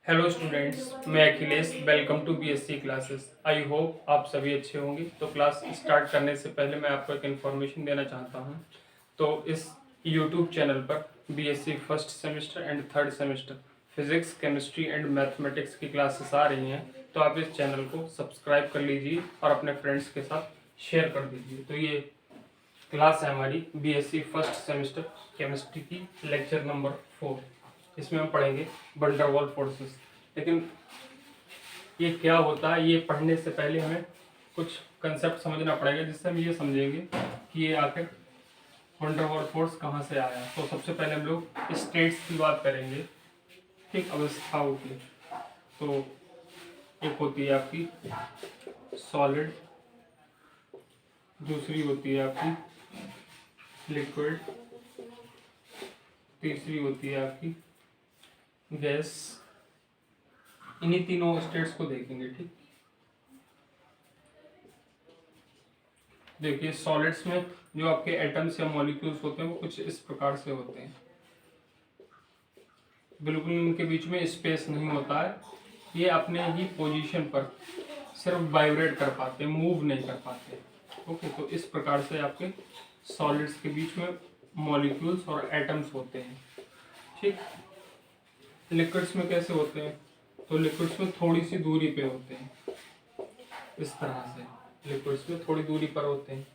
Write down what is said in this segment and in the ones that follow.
Hello students, मैं Akhilesh. Welcome to BSc classes. I hope आप सभी अच्छे होंगे। तो क्लास स्टार्ट करने से पहले मैं आपको एक इन्फॉर्मेशन देना चाहता हूं। तो इस यूट्यूब चैनल पर BSc first semester and third semester physics, chemistry and mathematics की क्लासेस आ रही हैं। तो आप इस चैनल को सब्सक्राइब कर लीजिए और अपने फ्रेंड्स के साथ शेयर कर दीजिए। तो ये क्लास है हमारी बीएससी फर्स्ट सेमेस्टर केमिस्ट्री की, लेक्चर नंबर 4। इसमें हम पढ़ेंगे वंडरवॉल फोर्सेस। लेकिन ये क्या होता है, ये पढ़ने से पहले हमें कुछ कंसेप्ट समझना पड़ेगा, जिससे हम ये समझेंगे कि ये आखिर वंडरवॉल फोर्स कहाँ से आया। तो सबसे पहले हम लोग स्टेट्स की बात करेंगे, ठीक, अवस्थाओं की। तो एक होती है आपकी सॉलिड, दूसरी होती है आपकी लिक्विड, तीसरी होती है आपकी गैस। इन्हीं तीनों स्टेट्स को देखेंगे, ठीक। देखिए, सॉलिड्स में जो आपके एटम्स या मॉलिक्यूल्स होते हैं वो कुछ इस प्रकार से होते हैं। बिल्कुल इनके बीच में स्पेस नहीं होता है। ये अपने ही पोजीशन पर सिर्फ वाइब्रेट कर पाते हैं, मूव नहीं कर पाते। ओके, तो इस प्रकार से आपके सॉलिड्स के बीच में मॉलिक्यूल्स और एटम्स होते हैं, ठीक। लिक्विड्स में कैसे होते हैं? तो लिक्विड्स में थोड़ी सी दूरी पे होते हैं, इस तरह से लिक्विड्स में थोड़ी दूरी पर होते हैं,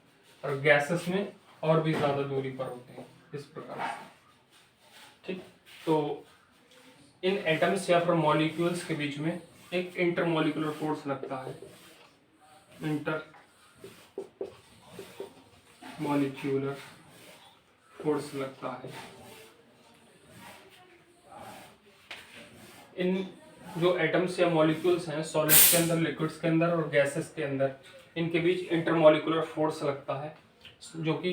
और गैसेस में और भी ज़्यादा दूरी पर होते हैं, इस प्रकार से, ठीक। तो इन एटम्स या फिर मॉलिक्यूल्स के बीच में एक इंटरमॉलिक्यूलर फोर्स लगता है। इंटर मॉलिक्यूलर फोर्स लगता है। इन जो एटम्स या मॉलिक्यूल्स हैं सॉलिड्स के अंदर, लिक्विड्स के अंदर और गैसेस के अंदर, इनके बीच इंटरमॉलिक्यूलर फोर्स लगता है, जो कि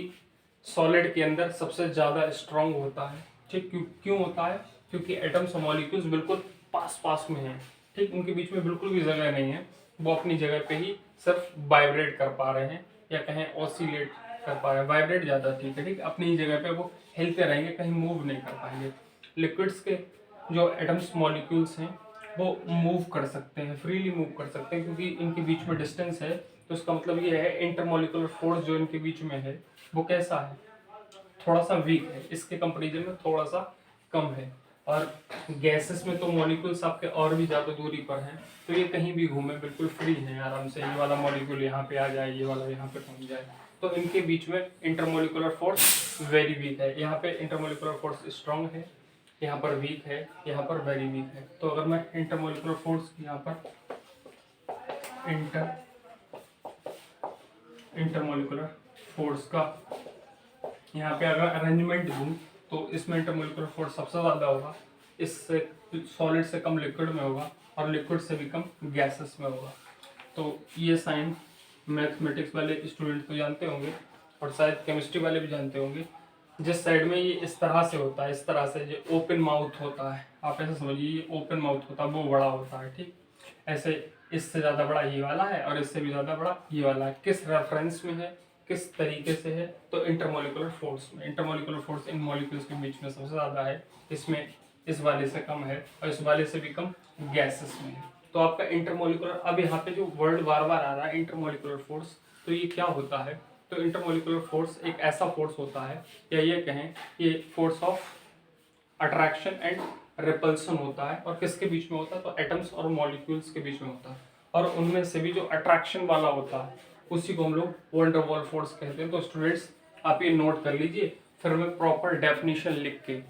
सॉलिड के अंदर सबसे ज़्यादा स्ट्रांग होता है, ठीक। क्यों होता है? क्योंकि एटम्स और मॉलिक्यूल्स बिल्कुल पास पास में हैं, ठीक। उनके बीच में बिल्कुल भी जगह नहीं है। वो अपनी जगह पे ही सिर्फ वाइब्रेट कर पा रहे हैं, या कहें ऑसिलेट कर पा रहे हैं। वाइब्रेट ज़्यादा ठीक है, ठीक। अपनी ही जगह पे वो हिलते रहेंगे, कहीं मूव नहीं कर पाएंगे। लिक्विड्स के जो एटम्स मॉलिक्यूल्स हैं वो मूव कर सकते हैं, फ्रीली मूव कर सकते हैं, क्योंकि इनके बीच में डिस्टेंस है। तो इसका मतलब ये है इंटरमॉलिक्यूलर फोर्स जो इनके बीच में है वो कैसा है? थोड़ा सा वीक है, इसके कंपेरिजन में थोड़ा सा कम है। और गैसेस में तो मॉलिक्यूल्स आपके और भी ज़्यादा दूरी पर हैं, तो ये कहीं भी घूमे बिल्कुल फ्री हैं आराम से। ये वाला मॉलिक्यूल यहाँ पे आ जाए, ये वाला यहाँ पे पहुँच जाए। तो इनके बीच में इंटरमॉलिक्यूलर फोर्स वेरी वीक है। यहाँ पे इंटरमॉलिक्यूलर फोर्स स्ट्रॉन्ग है, यहाँ पर वीक है, यहाँ पर वेरी वीक है। तो अगर मैं इंटरमॉलिक्यूलर फोर्स यहाँ पर इंटरमॉलिक्यूलर फोर्स का यहाँ पे अगर अरेंजमेंट दूँ, तो इसमें इंटरमॉलिक्यूलर फोर्स सबसे ज़्यादा होगा। इससे सॉलिड से कम लिक्विड में होगा, और लिक्विड से भी कम गैसेस में होगा। तो ये साइन मैथमेटिक्स वाले स्टूडेंट तो जानते होंगे, और शायद केमिस्ट्री वाले भी जानते होंगे। जिस साइड में ये इस तरह से होता है, इस तरह से जो ओपन माउथ होता है, आप ऐसे समझिए ये ओपन माउथ होता है, वो बड़ा होता है, ठीक। ऐसे इससे ज़्यादा बड़ा ये वाला है, और इससे भी ज़्यादा बड़ा ये वाला है। किस रेफरेंस में है, किस तरीके से है? तो इंटरमॉलिक्यूलर फोर्स में। इंटरमॉलिक्यूलर फोर्स इन मॉलिक्यूल्स के बीच में सबसे ज़्यादा है, इसमें इस वाले से कम है, और इस वाले से भी कम गैसेस में है। तो आपका इंटरमॉलिक्यूलर, अब यहाँ पे जो वर्ड बार बार आ रहा है इंटरमॉलिक्यूलर फोर्स, तो ये क्या होता है? तो इंटरमॉलिक्यूलर फोर्स एक ऐसा फोर्स होता है, या ये कहें ये force of attraction and repulsion होता है। और किसके बीच में होता है? तो एटम्स और मॉलिक्यूल्स के बीच में होता है। और उनमें से भी जो अट्रैक्शन वाला होता है उसी को हम लोग वंडरवॉल फोर्स कहते हैं। तो स्टूडेंट्स आप ये नोट कर लीजिए, फिर मैं प्रॉपर डेफिनेशन लिख के,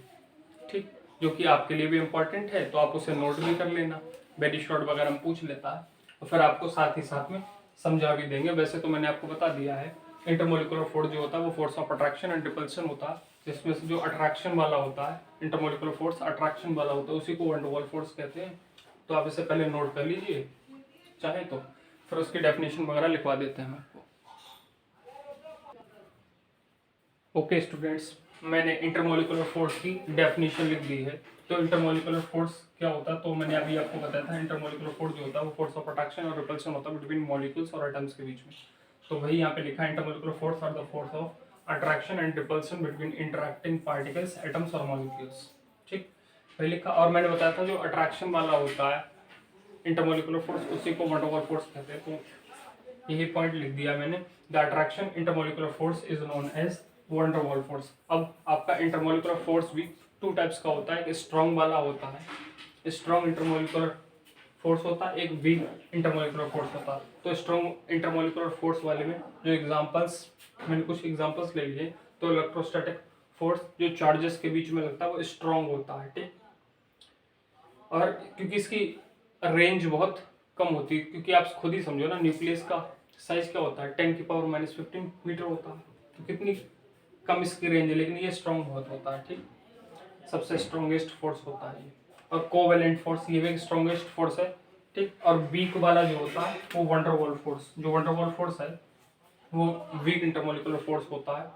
ठीक, जो कि आपके लिए भी इम्पोर्टेंट है, तो आप उसे नोट भी कर लेना। वेरी शॉर्ट वगैरह हम पूछ लेता है, और फिर आपको साथ ही साथ में समझा भी देंगे। वैसे तो मैंने आपको बता दिया है, इंटरमोलिकुलर फोर्स जो होता है वो force of attraction and repulsion होता है, जिसमें से जो अट्रैक्शन वाला होता है, इंटरमोलिकुलर फोर्स अट्रैक्शन वाला होता है, उसी को वंडरवॉल फोर्स कहते हैं। तो आप इसे पहले नोट कर लीजिए चाहे तो, फिर उसकी डेफिनेशन वगैरह लिखवा देते हैं आपको। ओके स्टूडेंट्स, मैंने इंटरमोलिकुलर फोर्स की डेफिनेशन लिख दी है। तो इंटरमोलिकुलर फोर्स क्या होता है? तो मैंने अभी आपको बताया था, इंटरमोलिकुलर फोर्स जो होता है वो फोर्स ऑफ अट्रैक्शन और रिपल्शन होता है बिटवीन मॉलिक्यूल्स और एटम्स के बीच में। तो वही यहाँ पे लिखा है, intermolecular force are the force of attraction and repulsion between interacting particles, atoms और मॉलिक्यूल्स, ठीक। वही लिखा। और मैंने बताया था जो अट्रैक्शन वाला होता है इंटरमोलिकुलर फोर्स, उसी को वन डर वॉल फोर्स कहते हैं। तो यही पॉइंट लिख दिया मैंने। The attraction intermolecular force is known as van der Waals force. अब आपका इंटरमोलिकुलर फोर्स भी टू टाइप्स का होता है, एक स्ट्रॉन्ग वाला होता है, स्ट्रॉन्ग इंटरमोलिकुलर फोर्स होता है, एक वीक इंटरमोलिकुलर फोर्स होता है। तो स्ट्रॉन्ग इंटरमोलिकुलर फोर्स वाले में जो एग्जांपल्स, मैंने कुछ एग्जांपल्स ले लिए। तो इलेक्ट्रोस्टैटिक फोर्स जो चार्जेस के बीच में लगता है वो स्ट्रॉन्ग होता है, ठीक। और क्योंकि इसकी रेंज बहुत कम होती है, क्योंकि आप खुद ही समझो ना, न्यूक्लियस का साइज क्या होता है, 10⁻⁻15 मीटर होता है। तो कितनी कम इसकी रेंज है, लेकिन ये स्ट्रॉन्ग बहुत होता है, ठीक। सबसे स्ट्रॉन्गेस्ट फोर्स होता है ये। और कोवेलेंट फोर्स ये भी स्ट्रॉन्गेस्ट फोर्स है, ठीक। और वीक वाला जो होता है वो वन डर वॉल फोर्स, जो वन डर वॉल फोर्स है वो वीक इंटरमोलिकुलर फोर्स होता है।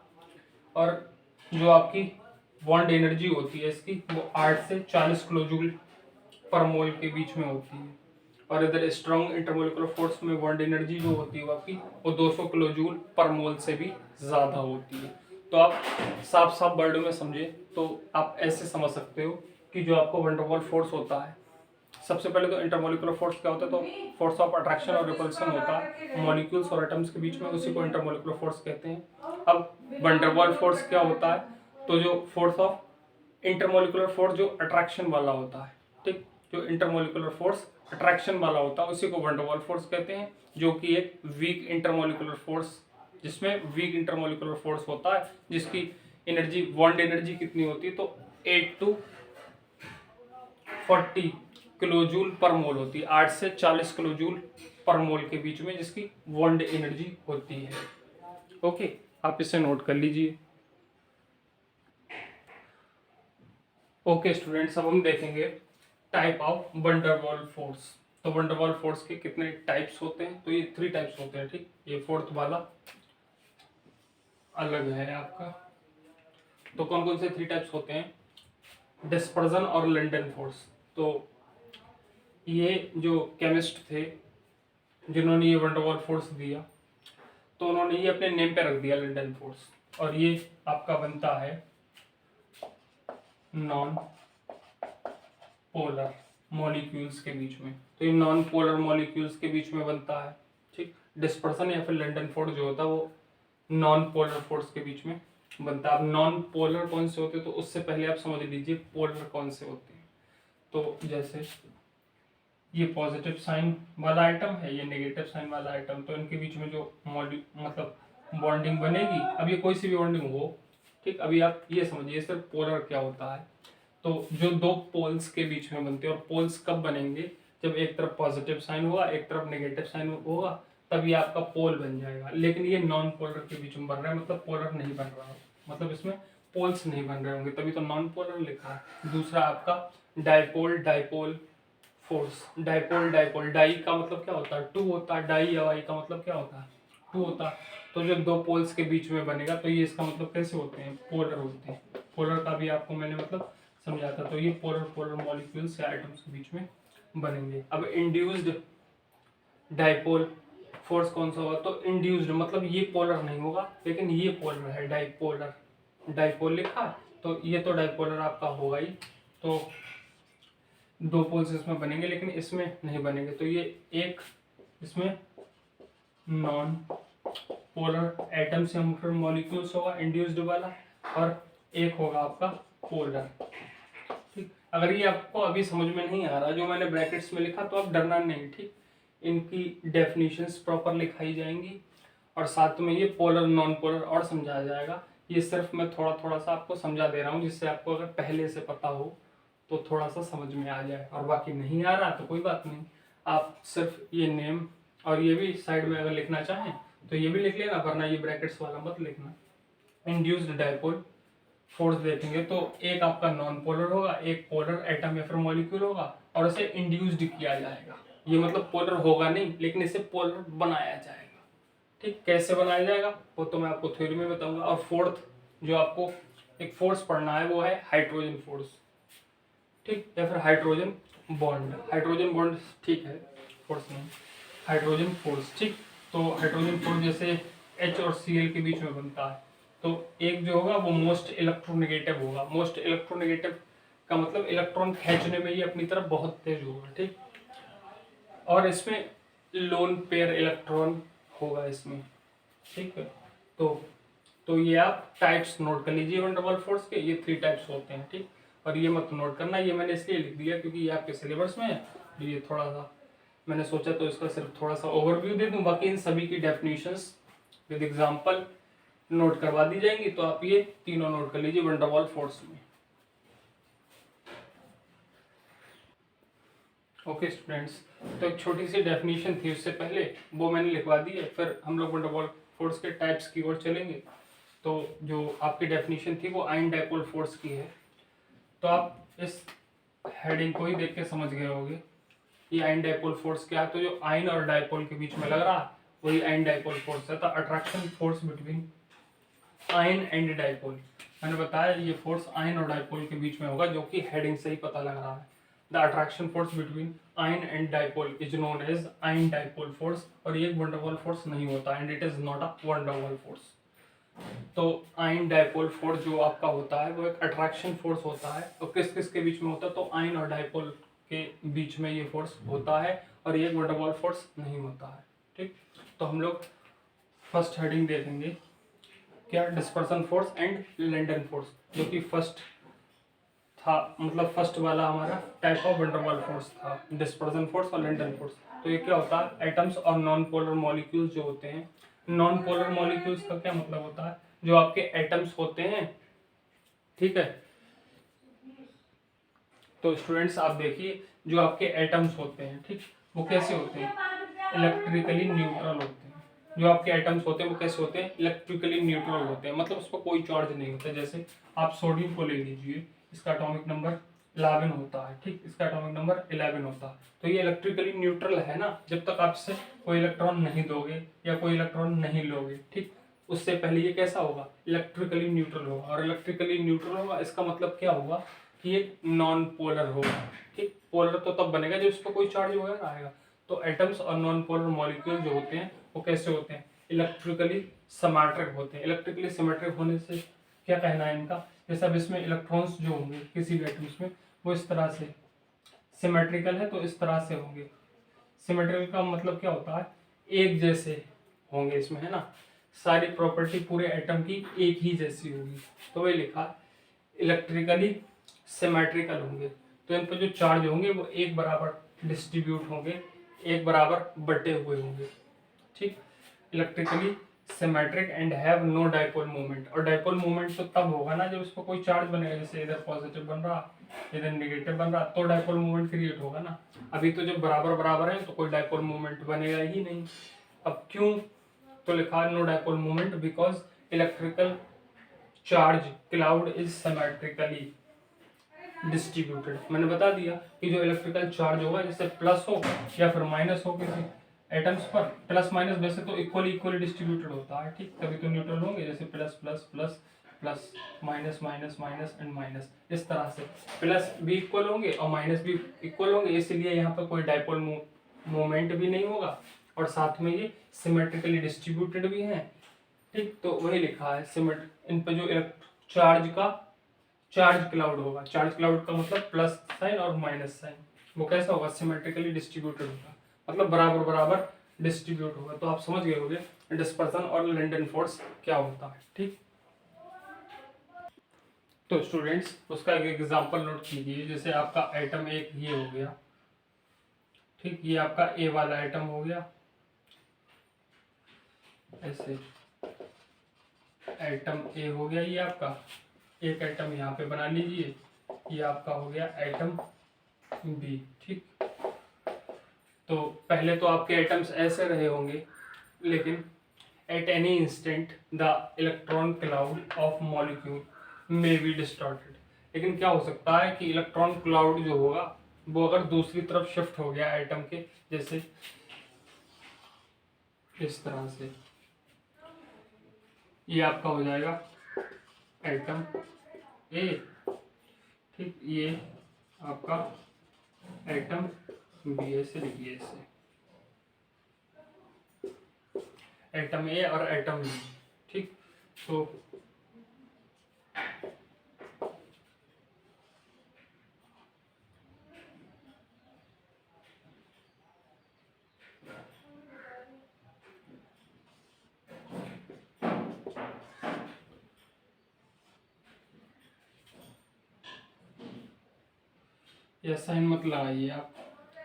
और जो आपकी बॉन्ड एनर्जी होती है इसकी, वो 8 से 40 किलो जूल पर मोल के बीच में होती है। और इधर स्ट्रॉन्ग इंटरमोलिकुलर फोर्स में बॉन्ड एनर्जी जो होती है आपकी, वो 200 किलो जूल पर मोल से भी ज़्यादा होती है। तो आप साफ साफ वर्ड में समझे तो आप ऐसे समझ सकते हो कि जो आपको वन डर वॉल फोर्स होता है, सबसे पहले तो इंटरमोलिकुलर फोर्स क्या होता है, तो फोर्स ऑफ अट्रैक्शन और रिपल्सन होता है मॉलिक्यूल्स और एटम्स के बीच में, उसी को इंटरमोलिकुलर फोर्स कहते हैं। अब वन डर वॉल फोर्स क्या होता है, तो जो फोर्स ऑफ इंटरमोलिकुलर फोर्स जो अट्रैक्शन वाला होता है, ठीक। जो इंटरमोलिकुलर फोर्स अट्रैक्शन वाला होता है उसी को वन डर वॉल फोर्स कहते हैं, जो कि एक वीक इंटरमोलिकुलर फोर्स, जिसमें वीक इंटरमोलिकुलर फोर्स होता है, जिसकी एनर्जी, बॉन्ड एनर्जी कितनी होती है, तो 8 to 40 किलो जूल पर मोल होती है, 8 से 40 किलो जूल पर मोल के बीच में जिसकी बॉन्ड एनर्जी होती है। ओके, आप इसे नोट कर लीजिए। ओके स्टूडेंट्स, अब हम देखेंगे type of one der Waals force. तो वन डर वॉल फोर्स के कितने टाइप्स होते हैं, तो ये 3 टाइप्स होते हैं, ठीक। ये फोर्थ वाला अलग है आपका। तो कौन कौन से 3 टाइप्स होते हैं, डिस्पर्जन और लंडन फोर्स। तो ये जो केमिस्ट थे जिन्होंने ये वन डर वॉल फोर्स दिया, तो उन्होंने ये अपने नेम पे रख दिया लंडन फोर्स। और ये आपका बनता है नॉन पोलर मॉलिक्यूल्स के बीच में। तो ये नॉन पोलर मॉलिक्यूल्स के बीच में बनता है, ठीक। डिस्पर्सन या फिर लंडन फोर्स जो होता है वो नॉन पोलर फोर्स के बीच में बनता है। अब नॉन पोलर कौन से होते हैं, तो उससे पहले आप समझ लीजिए पोलर कौन से होते हैं। तो जैसे ये पॉजिटिव साइन वाला आइटम है, ये नेगेटिव साइन वाला आइटम, तो इनके बीच में जो मतलब बॉन्डिंग बनेगी, अब ये कोई सी भी बॉन्डिंग हो, ठीक। अभी आप ये समझिए सिर्फ पोलर क्या होता है। तो जो 2 पोल्स के बीच में बनते हैं, और पोल्स कब बनेंगे, जब एक तरफ पॉजिटिव साइन होगा एक तरफ नेगेटिव साइन होगा, तब ये आपका पोल बन जाएगा। लेकिन ये नॉन पोलर के बीच में बन रहा है, मतलब पोलर नहीं बन रहा है, मतलब इसमें पोल्स नहीं बन रहे होंगे, तभी तो नॉन पोलर लिखा है। दूसरा आपका dipole dipole force. Dipole dipole, di का मतलब क्या होता है, 2 होता है, डाई या वाई का मतलब क्या होता है, 2 होता है। तो जो 2 पोल्स के बीच में बनेगा, तो ये इसका मतलब कैसे होते हैं, पोलर होते हैं। पोलर का भी आपको मैंने मतलब समझा था। तो ये पोलर पोलर मॉलिक्यूल्स या एटम्स के बीच में बनेंगे। अब इंड्यूस्ड डाइपोल फोर्स कौन सा होगा, तो इंड्यूस्ड मतलब ये पोलर नहीं होगा, लेकिन ये पोलर है, डाइपोलर। डाइपोल लिखा, तो ये तो डाइपोलर आपका होगा ही। तो 2 पोल्स इसमें बनेंगे, लेकिन इसमें नहीं बनेंगे। तो ये एक इसमें नॉन पोलर एटम से फिर मॉलिक्यूल्स होगा इंड्यूस्ड वाला, और एक होगा आपका पोलर, ठीक। अगर ये आपको अभी समझ में नहीं आ रहा जो मैंने ब्रैकेट्स में लिखा, तो आप डरना नहीं, ठीक। इनकी डेफिनेशंस प्रॉपर लिखाई जाएंगी, और साथ में ये पोलर नॉन पोलर और समझाया जाएगा। ये सिर्फ मैं थोड़ा थोड़ा सा आपको समझा दे रहा हूँ, जिससे आपको अगर पहले से पता हो तो थोड़ा सा समझ में आ जाए, और बाकी नहीं आ रहा तो कोई बात नहीं, आप सिर्फ ये नेम और ये भी साइड में अगर लिखना चाहें तो ये भी लिख लेना, वरना ये ब्रैकेट्स वाला मत लिखना। इंड्यूस्ड डाइपोल फोर्स देखेंगे तो एक आपका नॉन पोलर होगा, एक पोलर एटम या फिर मॉलिक्यूल होगा, और इसे इंड्यूस्ड किया जाएगा। ये मतलब पोलर होगा नहीं, लेकिन इसे पोलर बनाया जाएगा, ठीक। कैसे बनाया जाएगा वो तो मैं आपको थ्योरी में बताऊंगा। और फोर्थ जो आपको एक फोर्स पढ़ना है वो है हाइड्रोजन फोर्स, ठीक, या फिर हाइड्रोजन बॉन्ड। हाइड्रोजन बॉन्ड ठीक है, फोर्स नहीं, हाइड्रोजन फोर्स, ठीक। तो हाइड्रोजन फोर्स जैसे H और Cl के बीच में बनता है, तो एक जो होगा वो मोस्ट इलेक्ट्रोनेगेटिव होगा। मोस्ट इलेक्ट्रोनेगेटिव का मतलब इलेक्ट्रॉन खींचने में ये अपनी तरफ बहुत तेज होगा, ठीक। और इसमें लोन पेयर इलेक्ट्रॉन होगा इसमें, ठीक है। तो ये आप टाइप्स नोट कर लीजिए वंडर वॉल फोर्स के, ये 3 टाइप्स होते हैं, ठीक। और ये मत नोट करना, ये मैंने इसलिए लिख दिया क्योंकि ये आपके सिलेबस में है, ये थोड़ा सा मैंने सोचा तो इसका सिर्फ थोड़ा सा ओवरव्यू दे दूं, बाकी इन सभी की डेफिनेशंस विद एग्जांपल नोट करवा दी जाएंगी। तो आप ये तीनों नोट कर लीजिए वंडर वॉल फोर्स में। ओके स्टूडेंट्स, तो एक छोटी सी डेफिनेशन थी उससे पहले, वो मैंने लिखवा दी है। फिर हम लोग वंडर वॉल फोर्स के टाइप्स की ओर चलेंगे। तो जो आपकी डेफिनेशन थी वो आयन डाइपोल फोर्स की है। तो आप इस हेडिंग को ही देख के समझ गए होंगे ये आयन डाइपोल फोर्स क्या है। तो जो आयन और डाइपोल के बीच में लग रहा वही आयन डाइपोल फोर्स है। तो attraction force between ion and dipole, मैंने बताया ये फोर्स आयन और डाइपोल के बीच में होगा, जो कि हेडिंग से ही पता लग रहा है। The attraction force between ion and dipole is known as ion dipole force. और ये वंडर वॉल फोर्स नहीं होता, and it is not a van der Waals force. तो आयन डाइपोल फोर्स जो आपका होता है वो एक अट्रैक्शन फोर्स होता है। तो किस किस के बीच में होता है, तो आयन और डाइपोल के बीच में ये फोर्स होता है, और ये वंडर वॉल फोर्स नहीं होता है, ठीक। तो हम लोग फर्स्ट हेडिंग देखेंगे क्या, dispersion force and London force, जो कि फर्स्ट था, मतलब फर्स्ट वाला हमारा type of van der Waals force था, डिस्पर्सन फोर्स और लैंडन फोर्स। तो ये क्या होता है, एटम्स और नॉन पोलर मॉलिक्यूल्स जो होते हैं, नॉन पोलर मॉलिक्यूल्स का क्या मतलब होता है, जो आपके एटम्स होते हैं, ठीक है। तो स्टूडेंट्स आप देखिए, जो आपके एटम्स होते हैं, ठीक, वो कैसे होते हैं, इलेक्ट्रिकली न्यूट्रल होते हैं। जो आपके एटम्स होते हैं वो कैसे होते हैं, इलेक्ट्रिकली न्यूट्रल होते हैं, मतलब उस पर कोई चार्ज नहीं होता। जैसे आप सोडियम को ले लीजिए, इसका एटॉमिक नंबर 11 होता है, ठीक, इसका एटॉमिक नंबर 11 होता है। तो ये इलेक्ट्रिकली न्यूट्रल है ना, जब तक आपसे कोई इलेक्ट्रॉन नहीं दोगे या कोई इलेक्ट्रॉन नहीं लोगे, ठीक, उससे पहले ये कैसा होगा, इलेक्ट्रिकली न्यूट्रल होगा। और इलेक्ट्रिकली न्यूट्रल होगा इसका मतलब क्या होगा कि ये नॉन पोलर होगा, ठीक। पोलर तो तब बनेगा जब इस पर कोई चार्ज वगैरह आएगा। तो एटम्स और नॉन पोलर मॉलिक्यूल जो होते हैं वो कैसे होते हैं, इलेक्ट्रिकली सिमेट्रिक होते हैं। इलेक्ट्रिकली सिमेट्रिक होने से क्या कहना है इनका, जैसे अब इसमें इलेक्ट्रॉन्स जो होंगे किसी भी एटम्स में वो इस तरह से सिमेट्रिकल है, तो इस तरह से होंगे। सिमेट्रिकल का मतलब क्या होता है, एक जैसे होंगे इसमें, है ना, सारी प्रॉपर्टी पूरे एटम की एक ही जैसी होगी। तो वही लिखा इलेक्ट्रिकली सिमेट्रिकल होंगे। तो इन पर जो चार्ज होंगे वो एक बराबर डिस्ट्रीब्यूट होंगे, एक बराबर बटे हुए होंगे, ठीक। Electrically symmetric and have no dipole moment. और डाइपोल मोमेंट तो तब होगा ना जब इस पर कोई चार्ज बनेगा, जैसे इधर पॉजिटिव बन रहा इधर नेगेटिव बन रहा, तो डाइपोल मोमेंट क्रिएट होगा ना। अभी तो जब बराबर बराबर है तो कोई डाइपोल मोमेंट बनेगा ही नहीं। अब क्यों, तो लिखा no dipole moment because electrical charge cloud is symmetrically distributed. मैंने बता दिया कि जो इलेक्ट्रिकल चार्ज होगा, जैसे प्लस हो या फिर माइनस हो किसी एटम्स पर, प्लस माइनस वैसे तो इक्वली डिस्ट्रीब्यूटेड होता है, ठीक, तभी तो न्यूट्रल होंगे। जैसे plus plus plus plus, minus minus minus and minus, इस तरह से प्लस भी इक्वल होंगे और माइनस भी इक्वल होंगे, इसलिए यहाँ पर कोई डाइपोल मोमेंट भी नहीं होगा, और साथ में ये सिमेट्रिकली डिस्ट्रीब्यूटेड भी हैं, ठीक। तो वही लिखा है सिमेट, इन पर जो चार्ज का चार्ज क्लाउड होगा। चार्ज क्लाउड का मतलब प्लस साइन और माइनस साइन, वो कैसा होगा, सिमेट्रिकली डिस्ट्रीब्यूटेड होगा, मतलब बराबर बराबर डिस्ट्रीब्यूट होगा। तो आप समझ गए होंगे डिस्पर्सन और लैंडन फोर्स क्या होता है, ठीक। तो स्टूडेंट्स उसका एक एग्जांपल नोट कीजिए। जैसे आपका एटम एक ये हो गया, ठीक, ये आपका ए वाला एटम हो गया, ऐसे एटम ए हो गया, ये आपका एक एटम यहाँ पे बना लीजिए, ये आपका हो गया एटम बी, ठीक। तो पहले तो आपके एटम्स ऐसे रहे होंगे, लेकिन at any instant the electron cloud of molecule may be distorted. लेकिन क्या हो सकता है कि इलेक्ट्रॉन क्लाउड जो होगा वो अगर दूसरी तरफ शिफ्ट हो गया एटम के, जैसे इस तरह से, ये आपका हो जाएगा एटम ए, ठीक, ये आपका एटम बी, ऐसे लिखिए इसे, एटम ए और एटम बी, ठीक। तो या साइन मत लगाइए, आप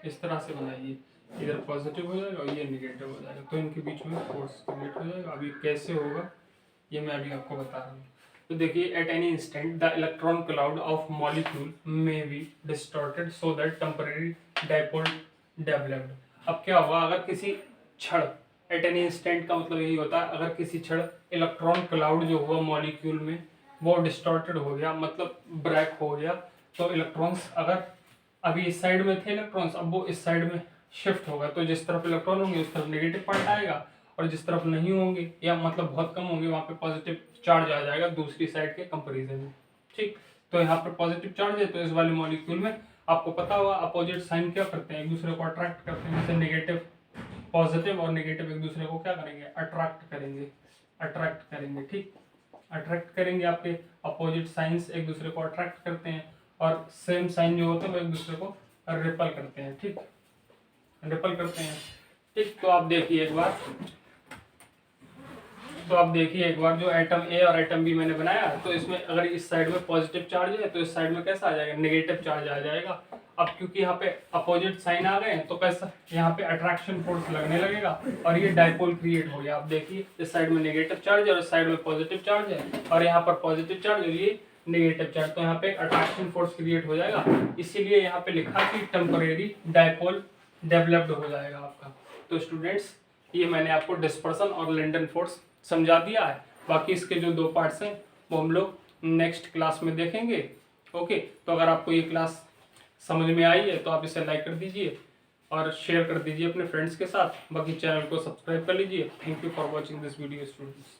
इस तरह से बनाइए, इधर पॉजिटिव हो जाएगा और ये निगेटिव हो जाएगा, तो इनके बीच में फोर्स क्रिएट हो जाएगा। अभी कैसे होगा ये मैं अभी आपको बता रहा हूँ। तो देखिए, at any instant the electron cloud of molecule may be distorted so that temporary dipole developed. अब क्या होगा, अगर किसी क्षण, एट एनी इंस्टेंट का मतलब यही होता है, अगर किसी क्षण इलेक्ट्रॉन क्लाउड जो हुआ मॉलिक्यूल में वो डिस्टॉर्टेड हो गया, मतलब ब्रेक हो गया, तो इलेक्ट्रॉन्स अगर अभी इस साइड में थे इलेक्ट्रॉन्स, अब वो इस साइड में शिफ्ट होगा, तो जिस तरफ इलेक्ट्रॉन होंगे उस तरफ नेगेटिव पॉइंट आएगा, और जिस तरफ नहीं होंगे या मतलब बहुत कम होंगे वहाँ पे पॉजिटिव चार्ज आ जाएगा दूसरी साइड के कंपैरिजन में। ठीक, तो यहाँ पे पॉजिटिव चार्ज है, तो इस वाले मॉलिक्यूल में आपको पता होगा अपोजिट साइन क्या करते हैं, एक दूसरे को अट्रैक्ट करते हैं, जैसे नेगेटिव पॉजिटिव और नेगेटिव एक दूसरे को क्या करेंगे, अट्रैक्ट करेंगे। ठीक, अट्रैक्ट करेंगे, आपके अपोजिट साइंस एक दूसरे को अट्रैक्ट करते हैं, और सेम साइन जो होते हैं वो एक दूसरे को रिपल करते हैं। ठीक, रिपल करते हैं। ठीक, तो आप देखिए एक बार जो एटम ए और एटम बी मैंने बनाया, तो इसमें अगर इस साइड में पॉजिटिव चार्ज है तो इस साइड में कैसा आ जाएगा, नेगेटिव चार्ज आ जाएगा। अब क्योंकि यहाँ पे अपोजिट साइन आ गए तो कैसा यहाँ पे अट्रैक्शन फोर्स लगने लगेगा और ये डाइपोल क्रिएट हो गया। आप देखिए, इस साइड में नेगेटिव चार्ज है और इस साइड में पॉजिटिव चार्ज है, और यहाँ पर पॉजिटिव चार्ज और ये नेगेटिव चार्ज, तो यहाँ पे अट्रैक्शन फोर्स क्रिएट हो जाएगा। इसीलिए यहाँ पे लिखा कि टेम्परेरी डाइपोल डेवलप्ड हो जाएगा आपका। तो स्टूडेंट्स, ये मैंने आपको डिस्पर्सन और लिंडन फोर्स समझा दिया है। बाकी इसके जो 2 पार्ट्स हैं वो हम लोग नेक्स्ट क्लास में देखेंगे। ओके, तो अगर आपको ये क्लास समझ में आई है तो आप इसे लाइक कर दीजिए और शेयर कर दीजिए अपने फ्रेंड्स के साथ। बाकी चैनल को सब्सक्राइब कर लीजिए। Thank you for watching this video students.